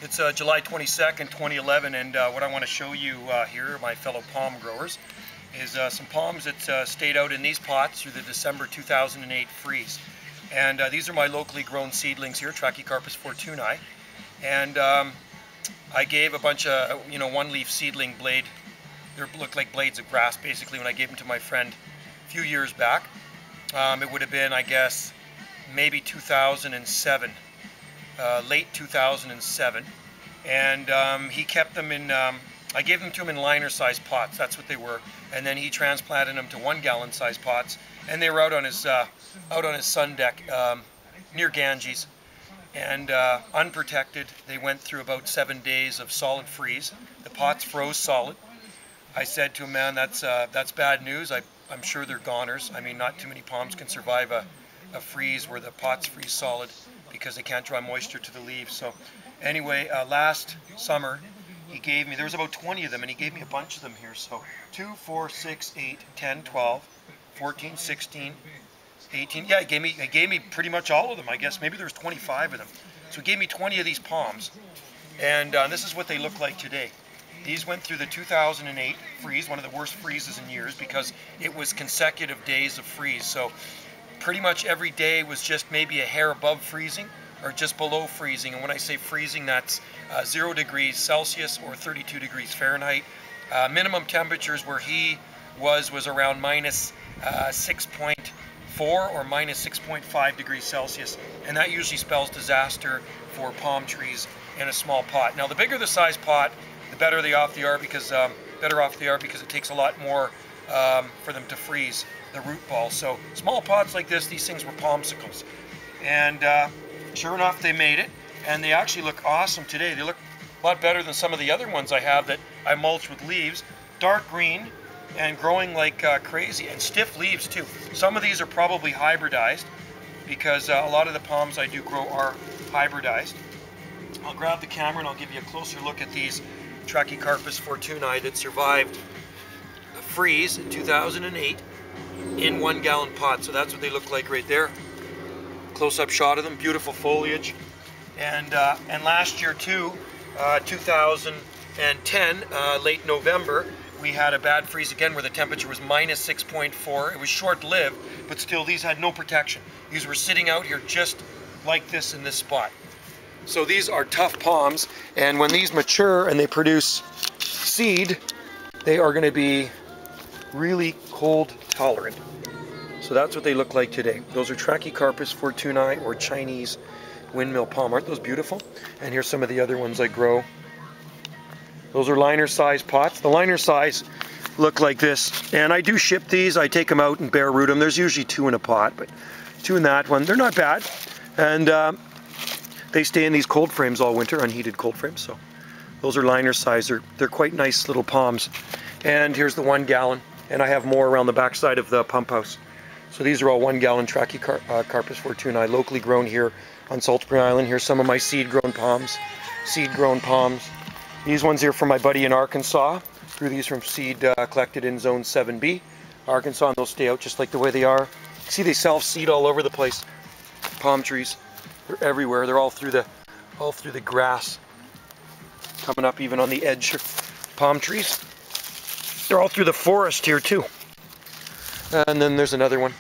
It's July 22nd, 2011, and what I want to show you here, my fellow palm growers, is some palms that stayed out in these pots through the December 2008 freeze. And these are my locally grown seedlings here, Trachycarpus fortunei. And I gave a bunch of, one-leaf seedling blade. They look like blades of grass, basically, when I gave them to my friend a few years back. It would have been, I guess, maybe 2007. Late 2007, and he kept them in, I gave them to him in liner-sized pots, that's what they were, and then he transplanted them to 1-gallon size pots, and they were out on his sun deck near Ganges, and unprotected. They went through about 7 days of solid freeze. The pots froze solid. I said to him, man, that's bad news. I'm sure they're goners. I mean, not too many palms can survive a freeze where the pots freeze solid, because they can't draw moisture to the leaves. So anyway, last summer he gave me, there was about 20 of them, and he gave me a bunch of them here. So 2, 4, 6, 8, 10, 12, 14, 16, 18. Yeah, he gave me pretty much all of them. I guess maybe there's 25 of them. So he gave me 20 of these palms, and this is what they look like today. These went through the 2008 freeze, one of the worst freezes in years, because it was consecutive days of freeze. So pretty much every day was just maybe a hair above freezing or just below freezing. And when I say freezing, that's 0 degrees Celsius or 32 degrees Fahrenheit. Minimum temperatures where he was around minus 6.4 or minus 6.5 degrees Celsius. And that usually spells disaster for palm trees in a small pot. Now, the bigger the size pot, the better off they are, because it takes a lot more for them to freeze the root ball. So small pots like this, these things were palmsicles, and sure enough, they made it, and they actually look awesome today. They look a lot better than some of the other ones I have that I mulch with leaves. Dark green and growing like crazy, and stiff leaves too. Some of these are probably hybridized, because a lot of the palms I do grow are hybridized. I'll grab the camera and I'll give you a closer look at these Trachycarpus fortunei that survived a freeze in 2008 in 1-gallon pots. So that's what they look like right there. Close-up shot of them, beautiful foliage. And last year too, 2010, late November, we had a bad freeze again where the temperature was minus 6.4. It was short-lived, but still these had no protection. These were sitting out here just like this in this spot. So these are tough palms, and when these mature and they produce seed, they are going to be really cold tolerant. So that's what they look like today. Those are Trachycarpus fortunei, or Chinese windmill palm. Aren't those beautiful? And here's some of the other ones I grow. Those are liner size pots. The liner size look like this, and I do ship these. I take them out and bare root them. There's usually 2 in a pot, but 2 in that one. They're not bad, and they stay in these cold frames all winter, unheated cold frames. So those are liner size. They're quite nice little palms. And here's the 1-gallon, and I have more around the back side of the pump house. So these are all 1-gallon Trachycarpus fortunei, locally grown here on Salt Spring Island. Here's some of my seed-grown palms. These ones here from my buddy in Arkansas. Grew these from seed collected in Zone 7B, Arkansas, and they'll stay out just like the way they are. See, they self-seed all over the place. Palm trees. They're everywhere. They're all through the grass, coming up even on the edge of palm trees. They're all through the forest here too. And then there's another one.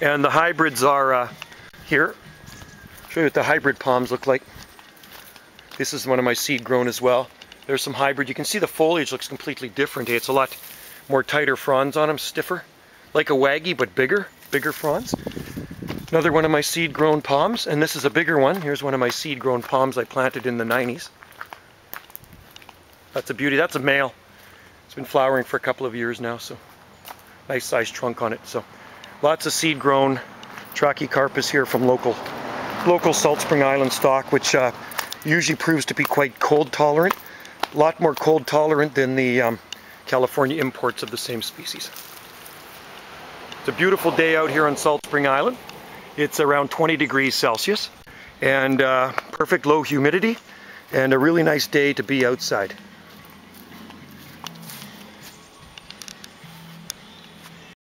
And the hybrids are here. I'll show you what the hybrid palms look like. This is one of my seed grown as well. There's some hybrid. You can see the foliage looks completely different. It's a lot more tighter fronds on them, stiffer, like a waggy but bigger fronds. Another one of my seed-grown palms, and this is a bigger one. Here's one of my seed-grown palms I planted in the 90s. That's a beauty. That's a male. It's been flowering for a couple of years now, so nice sized trunk on it. So lots of seed-grown Trachycarpus here from local Salt Spring Island stock, which usually proves to be quite cold tolerant. A lot more cold tolerant than the California imports of the same species. It's a beautiful day out here on Salt Spring Island. It's around 20 degrees Celsius, and perfect low humidity, and a really nice day to be outside.